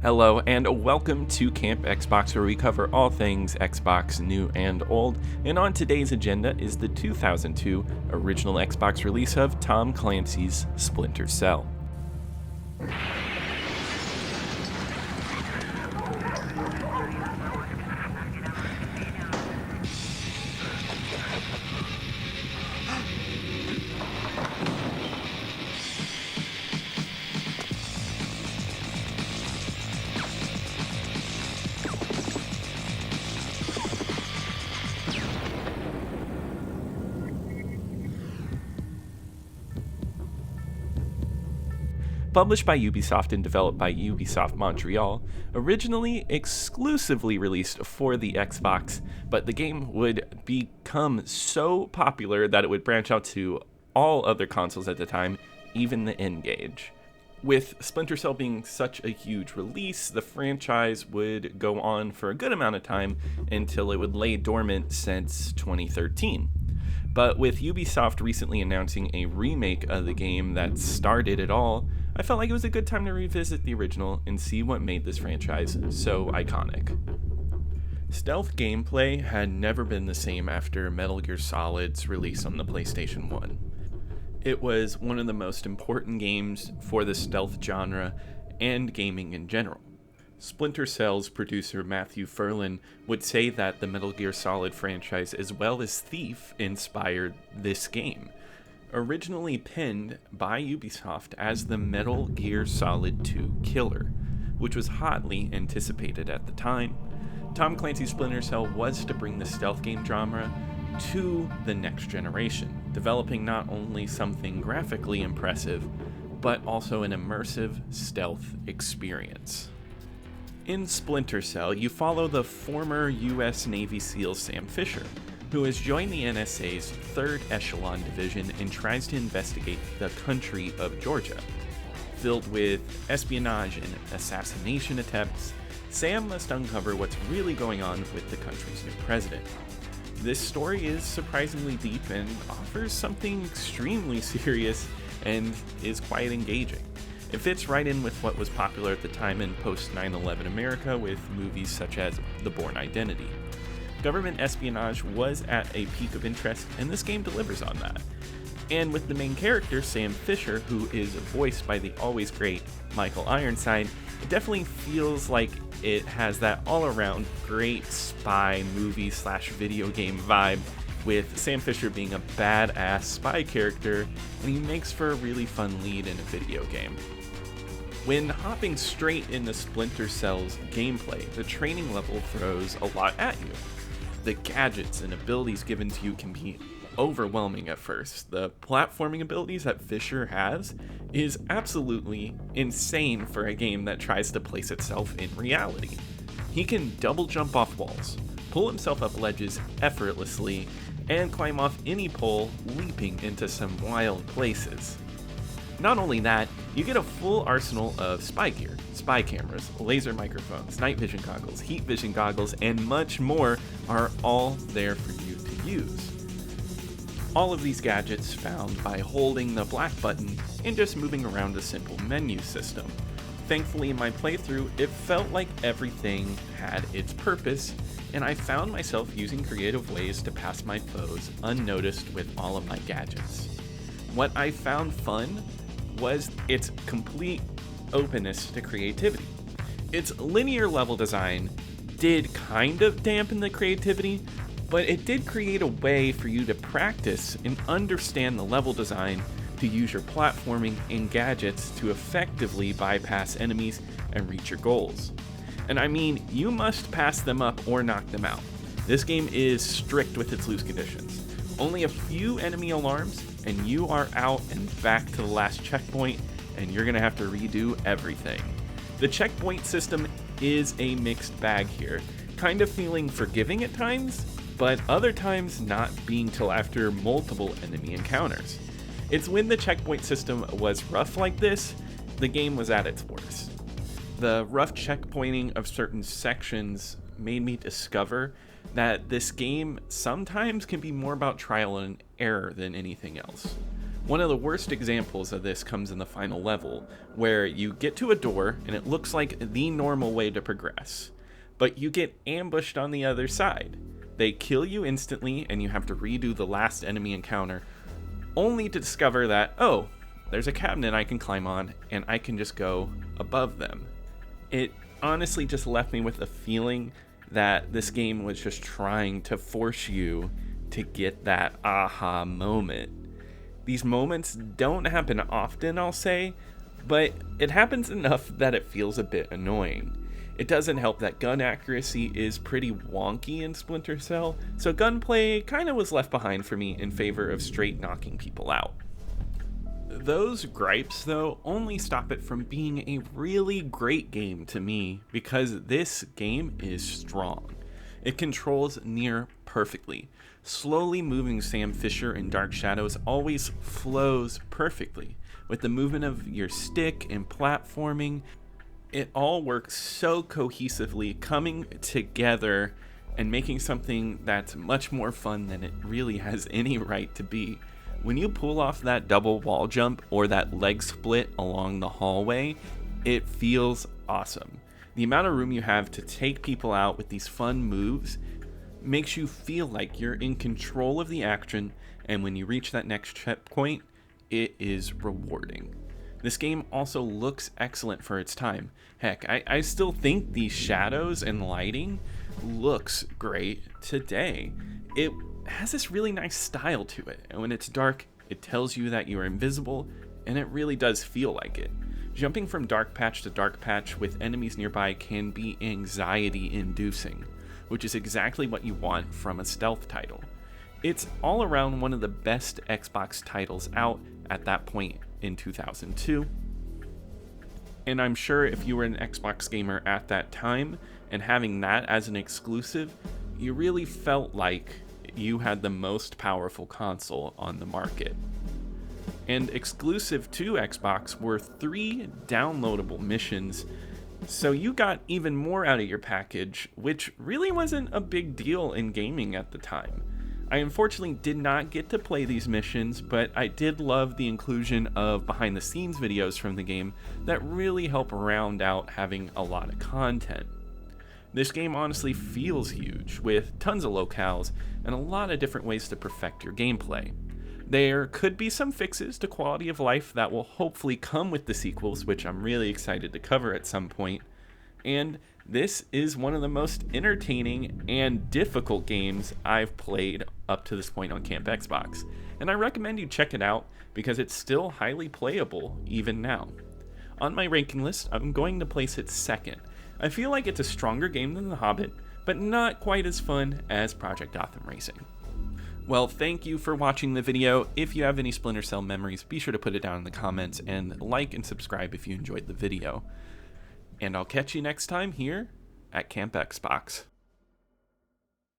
Hello and welcome to Camp Xbox, where we cover all things Xbox, new and old. And on today's agenda is the 2002 original Xbox release of Tom Clancy's Splinter Cell. Published by Ubisoft and developed by Ubisoft Montreal, originally exclusively released for the Xbox, but the game would become so popular that it would branch out to all other consoles at the time, even the N-Gage. With Splinter Cell being such a huge release, the franchise would go on for a good amount of time until it would lay dormant since 2013. But with Ubisoft recently announcing a remake of the game that started it all, I felt like it was a good time to revisit the original and see what made this franchise so iconic. Stealth gameplay had never been the same after Metal Gear Solid's release on the PlayStation 1. It was one of the most important games for the stealth genre and gaming in general. Splinter Cell's producer Matthew Ferlin would say that the Metal Gear Solid franchise, as well as Thief, inspired this game. Originally penned by Ubisoft as the Metal Gear Solid 2 killer, which was hotly anticipated at the time. Tom Clancy's Splinter Cell was to bring the stealth game genre to the next generation, developing not only something graphically impressive, but also an immersive stealth experience. In Splinter Cell, you follow the former US Navy SEAL Sam Fisher, who has joined the NSA's 3rd Echelon Division and tries to investigate the country of Georgia. Filled with espionage and assassination attempts, Sam must uncover what's really going on with the country's new president. This story is surprisingly deep and offers something extremely serious and is quite engaging. It fits right in with what was popular at the time in post-9/11 America with movies such as The Bourne Identity. Government espionage was at a peak of interest, and this game delivers on that. And with the main character, Sam Fisher, who is voiced by the always great Michael Ironside, it definitely feels like it has that all-around great spy movie/video game vibe, with Sam Fisher being a badass spy character, and he makes for a really fun lead in a video game. When hopping straight into Splinter Cell's gameplay, the training level throws a lot at you. The gadgets and abilities given to you can be overwhelming at first. The platforming abilities that Fisher has is absolutely insane for a game that tries to place itself in reality. He can double jump off walls, pull himself up ledges effortlessly, and climb off any pole, leaping into some wild places. Not only that, you get a full arsenal of spy gear, spy cameras, laser microphones, night vision goggles, heat vision goggles, and much more are all there for you to use. All of these gadgets found by holding the black button and just moving around a simple menu system. Thankfully, in my playthrough, it felt like everything had its purpose, and I found myself using creative ways to pass my foes unnoticed with all of my gadgets. What I found fun was its complete openness to creativity. Its linear level design did kind of dampen the creativity, but it did create a way for you to practice and understand the level design to use your platforming and gadgets to effectively bypass enemies and reach your goals. And I mean, you must pass them up or knock them out. This game is strict with its lose conditions. Only a few enemy alarms and you are out and back to the last checkpoint, and you're gonna have to redo everything. The checkpoint system is a mixed bag here, kind of feeling forgiving at times, but other times not being till after multiple enemy encounters. It's when the checkpoint system was rough like this, the game was at its worst. The rough checkpointing of certain sections made me discover that this game sometimes can be more about trial and error than anything else. One of the worst examples of this comes in the final level, where you get to a door and it looks like the normal way to progress, but you get ambushed on the other side. They kill you instantly and you have to redo the last enemy encounter, only to discover that, oh, there's a cabinet I can climb on and I can just go above them. It honestly just left me with a feeling that this game was just trying to force you to get that aha moment. These moments don't happen often, I'll say, but it happens enough that it feels a bit annoying. It doesn't help that gun accuracy is pretty wonky in Splinter Cell, so gunplay kinda was left behind for me in favor of straight knocking people out. Those gripes, though, only stop it from being a really great game to me, because this game is strong. It controls near perfectly. Slowly moving Sam Fisher in Dark Shadows always flows perfectly. With the movement of your stick and platforming, it all works so cohesively, coming together and making something that's much more fun than it really has any right to be. When you pull off that double wall jump or that leg split along the hallway, it feels awesome. The amount of room you have to take people out with these fun moves makes you feel like you're in control of the action, and when you reach that next checkpoint, it is rewarding. This game also looks excellent for its time. Heck, I still think the shadows and lighting looks great today. It has this really nice style to it, and when it's dark, it tells you that you are invisible, and it really does feel like it. Jumping from dark patch to dark patch with enemies nearby can be anxiety-inducing, which is exactly what you want from a stealth title. It's all around one of the best Xbox titles out at that point in 2002, and I'm sure if you were an Xbox gamer at that time and having that as an exclusive, you really felt like you had the most powerful console on the market. And exclusive to Xbox were 3 downloadable missions, so you got even more out of your package, which really wasn't a big deal in gaming at the time. I unfortunately did not get to play these missions, but I did love the inclusion of behind the scenes videos from the game that really help round out having a lot of content. This game honestly feels huge, with tons of locales and a lot of different ways to perfect your gameplay. There could be some fixes to quality of life that will hopefully come with the sequels, which I'm really excited to cover at some point. And this is one of the most entertaining and difficult games I've played up to this point on Camp Xbox, and I recommend you check it out because it's still highly playable even now. On my ranking list, I'm going to place it second. I feel like it's a stronger game than The Hobbit, but not quite as fun as Project Gotham Racing. Well, thank you for watching the video. If you have any Splinter Cell memories, be sure to put it down in the comments, and like and subscribe if you enjoyed the video. And I'll catch you next time here at Camp Xbox.